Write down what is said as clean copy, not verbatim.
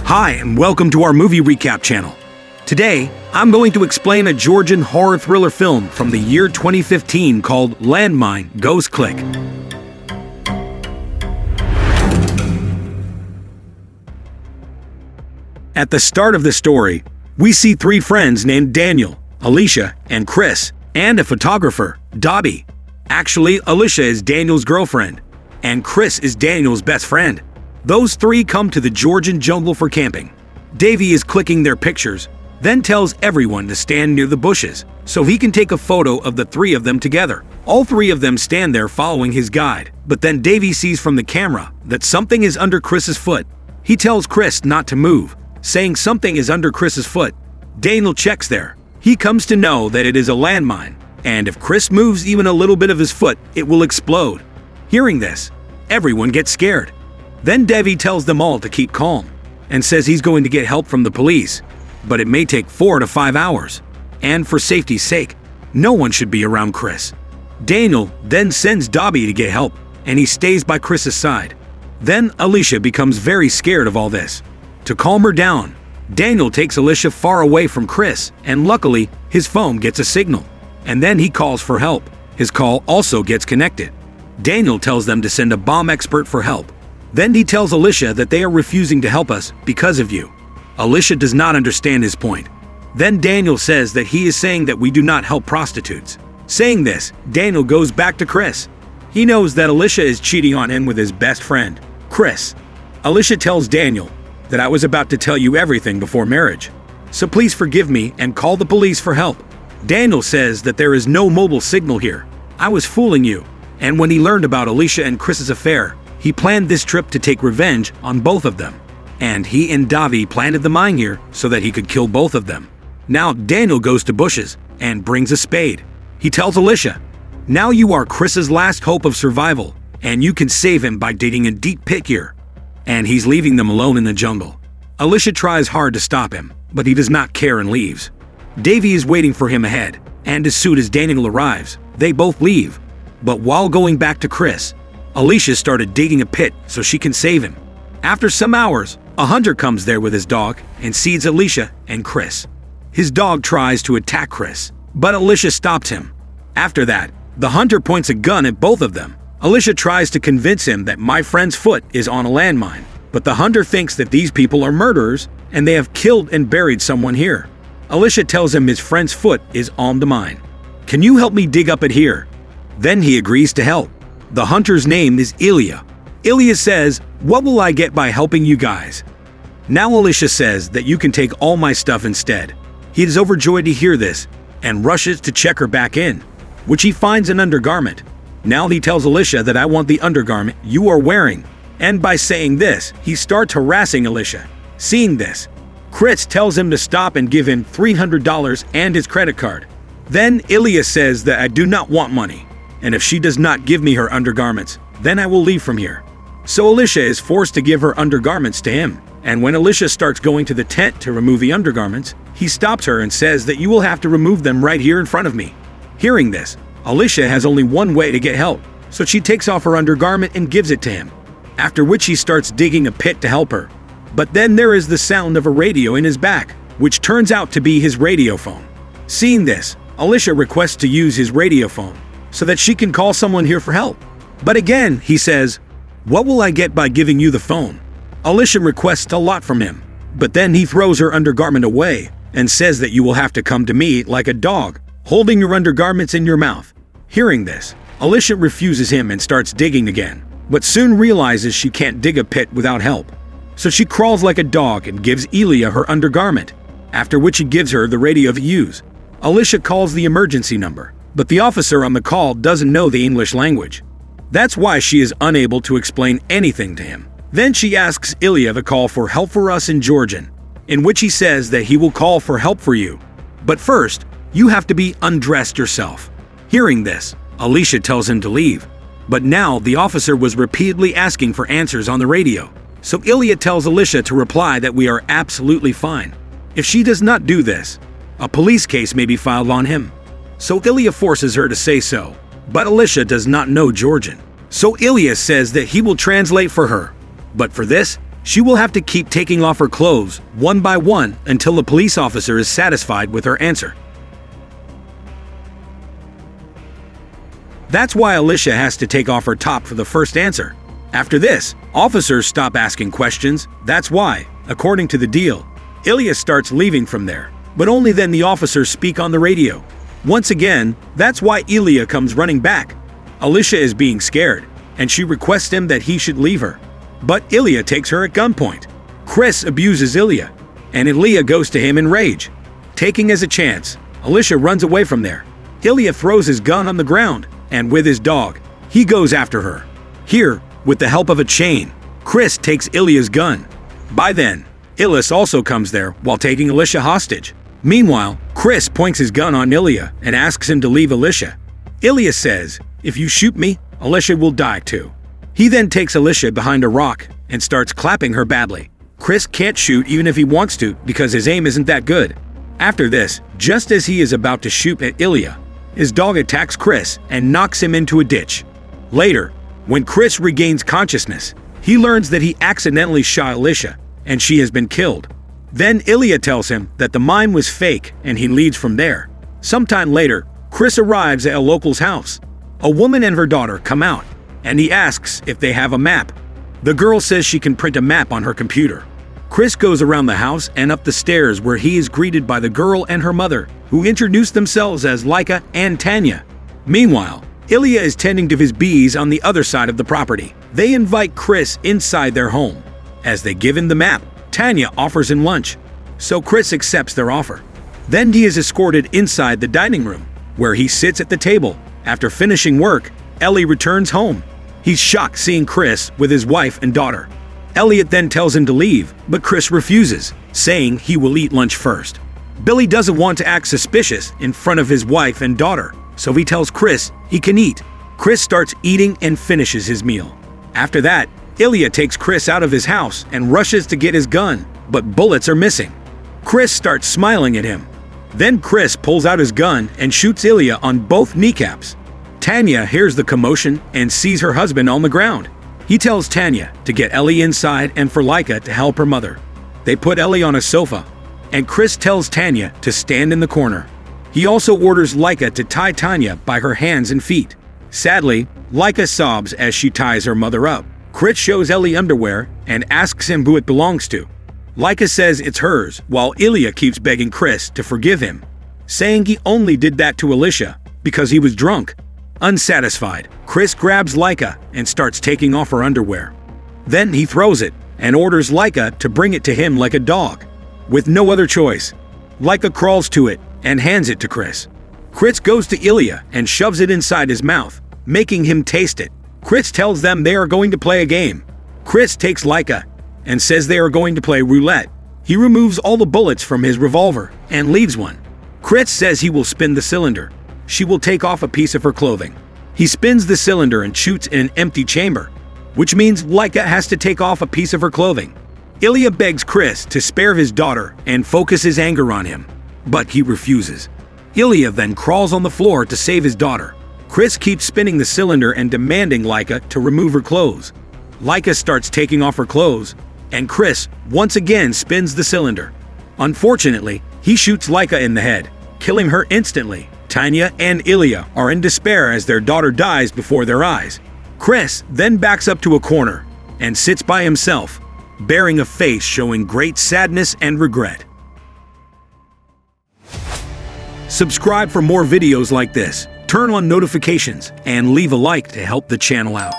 Hi, and welcome to our movie recap channel. Today, I'm going to explain a Georgian horror thriller film from the year 2015 called Landmine Ghost Click. At the start of the story, we see three friends named Daniel, Alicia, and Chris, and a photographer, Dobby. Actually, Alicia is Daniel's girlfriend, and Chris is Daniel's best friend. Those three come to the Georgian jungle for camping. Davey is clicking their pictures, then tells everyone to stand near the bushes so he can take a photo of the three of them together. All three of them stand there following his guide, but then Davey sees from the camera that something is under Chris's foot. He tells Chris not to move, saying something is under Chris's foot. Daniel checks there. He comes to know that it is a landmine, and if Chris moves even a little bit of his foot, it will explode. Hearing this, everyone gets scared. Then Davey tells them all to keep calm and says he's going to get help from the police, but it may take 4 to 5 hours. And for safety's sake, no one should be around Chris. Daniel then sends Dobby to get help, and he stays by Chris's side. Then Alicia becomes very scared of all this. To calm her down, Daniel takes Alicia far away from Chris, and luckily, his phone gets a signal. And then he calls for help. His call also gets connected. Daniel tells them to send a bomb expert for help. Then he tells Alicia that they are refusing to help us because of you. Alicia does not understand his point. Then Daniel says that he is saying that we do not help prostitutes. Saying this, Daniel goes back to Chris. He knows that Alicia is cheating on him with his best friend, Chris. Alicia tells Daniel that I was about to tell you everything before marriage, so please forgive me and call the police for help. Daniel says that there is no mobile signal here. I was fooling you. And when he learned about Alicia and Chris's affair, he planned this trip to take revenge on both of them. And he and Davy planted the mine here so that he could kill both of them. Now Daniel goes to bushes and brings a spade. He tells Alicia, now you are Chris's last hope of survival, and you can save him by digging a deep pit here. And he's leaving them alone in the jungle. Alicia tries hard to stop him, but he does not care and leaves. Davy is waiting for him ahead, and as soon as Daniel arrives, they both leave. But while going back to Chris, Alicia started digging a pit so she can save him. After some hours, a hunter comes there with his dog and sees Alicia and Chris. His dog tries to attack Chris, but Alicia stops him. After that, the hunter points a gun at both of them. Alicia tries to convince him that my friend's foot is on a landmine, but the hunter thinks that these people are murderers and they have killed and buried someone here. Alicia tells him his friend's foot is on the mine. Can you help me dig up it here? Then he agrees to help. The hunter's name is Ilya. Ilya says, what will I get by helping you guys? Now Alicia says that you can take all my stuff instead. He is overjoyed to hear this and rushes to check her back in, which he finds an undergarment. Now he tells Alicia that I want the undergarment you are wearing. And by saying this, he starts harassing Alicia. Seeing this, Chris tells him to stop and give him $300 and his credit card. Then Ilya says that I do not want money, and if she does not give me her undergarments, then I will leave from here. So Alicia is forced to give her undergarments to him, and when Alicia starts going to the tent to remove the undergarments, he stops her and says that you will have to remove them right here in front of me. Hearing this, Alicia has only one way to get help, so she takes off her undergarment and gives it to him, after which he starts digging a pit to help her. But then there is the sound of a radio in his back, which turns out to be his radio phone. Seeing this, Alicia requests to use his radio phone so that she can call someone here for help. But again, he says, what will I get by giving you the phone? Alicia requests a lot from him, but then he throws her undergarment away and says that you will have to come to me like a dog, holding your undergarments in your mouth. Hearing this, Alicia refuses him and starts digging again, but soon realizes she can't dig a pit without help. So she crawls like a dog and gives Ilya her undergarment, after which he gives her the radio to use. Alicia calls the emergency number, but the officer on the call doesn't know the English language. That's why she is unable to explain anything to him. Then she asks Ilya to call for help for us in Georgian, in which he says that he will call for help for you. But first, you have to be undressed yourself. Hearing this, Alicia tells him to leave. But now the officer was repeatedly asking for answers on the radio. So Ilya tells Alicia to reply that we are absolutely fine. If she does not do this, a police case may be filed on him. So Ilya forces her to say so, but Alicia does not know Georgian. So Ilya says that he will translate for her, but for this, She will have to keep taking off her clothes one by one until the police officer is satisfied with her answer. That's why Alicia has to take off her top for the first answer. After this, officers stop asking questions. That's why, according to the deal, Ilya starts leaving from there. But only then the officers speak on the radio. Once again, that's why Ilya comes running back. Alicia is being scared, and she requests him that he should leave her. But Ilya takes her at gunpoint. Chris abuses Ilya, and Ilya goes to him in rage. Taking as a chance, Alicia runs away from there. Ilya throws his gun on the ground, and with his dog, he goes after her. Here, with the help of a chain, Chris takes Ilya's gun. By then, Ilya also comes there while taking Alicia hostage. Meanwhile, Chris points his gun on Ilya and asks him to leave Alicia. Ilya says, "If you shoot me, Alicia will die too." He then takes Alicia behind a rock and starts clapping her badly. Chris can't shoot even if he wants to because his aim isn't that good. After this, just as he is about to shoot at Ilya, his dog attacks Chris and knocks him into a ditch. Later, when Chris regains consciousness, he learns that he accidentally shot Alicia and she has been killed. Then Ilya tells him that the mine was fake and he leaves from there. Sometime later, Chris arrives at a local's house. A woman and her daughter come out, and he asks if they have a map. The girl says she can print a map on her computer. Chris goes around the house and up the stairs where he is greeted by the girl and her mother, who introduce themselves as Laika and Tanya. Meanwhile, Ilya is tending to his bees on the other side of the property. They invite Chris inside their home. As they give him the map, Tanya offers him lunch, so Chris accepts their offer. Then he is escorted inside the dining room, where he sits at the table. After finishing work, Ellie returns home. He's shocked seeing Chris with his wife and daughter. Elliot then tells him to leave, but Chris refuses, saying he will eat lunch first. Billy doesn't want to act suspicious in front of his wife and daughter, so he tells Chris he can eat. Chris starts eating and finishes his meal. After that, Ilya takes Chris out of his house and rushes to get his gun, but bullets are missing. Chris starts smiling at him. Then Chris pulls out his gun and shoots Ilya on both kneecaps. Tanya hears the commotion and sees her husband on the ground. He tells Tanya to get Ellie inside and for Laika to help her mother. They put Ellie on a sofa, and Chris tells Tanya to stand in the corner. He also orders Laika to tie Tanya by her hands and feet. Sadly, Laika sobs as she ties her mother up. Chris shows Ellie underwear and asks him who it belongs to. Laika says it's hers, while Ilya keeps begging Chris to forgive him, saying he only did that to Alicia because he was drunk. Unsatisfied, Chris grabs Laika and starts taking off her underwear. Then he throws it and orders Laika to bring it to him like a dog. With no other choice, Laika crawls to it and hands it to Chris. Chris goes to Ilya and shoves it inside his mouth, making him taste it. Chris tells them they are going to play a game. Chris takes Laika and says they are going to play roulette. He removes all the bullets from his revolver and leaves one. Chris says he will spin the cylinder. She will take off a piece of her clothing. He spins the cylinder and shoots in an empty chamber, which means Laika has to take off a piece of her clothing. Ilya begs Chris to spare his daughter and focus his anger on him, but he refuses. Ilya then crawls on the floor to save his daughter. Chris keeps spinning the cylinder and demanding Laika to remove her clothes. Laika starts taking off her clothes, and Chris once again spins the cylinder. Unfortunately, he shoots Laika in the head, killing her instantly. Tanya and Ilya are in despair as their daughter dies before their eyes. Chris then backs up to a corner and sits by himself, bearing a face showing great sadness and regret. Subscribe for more videos like this, turn on notifications, and leave a like to help the channel out.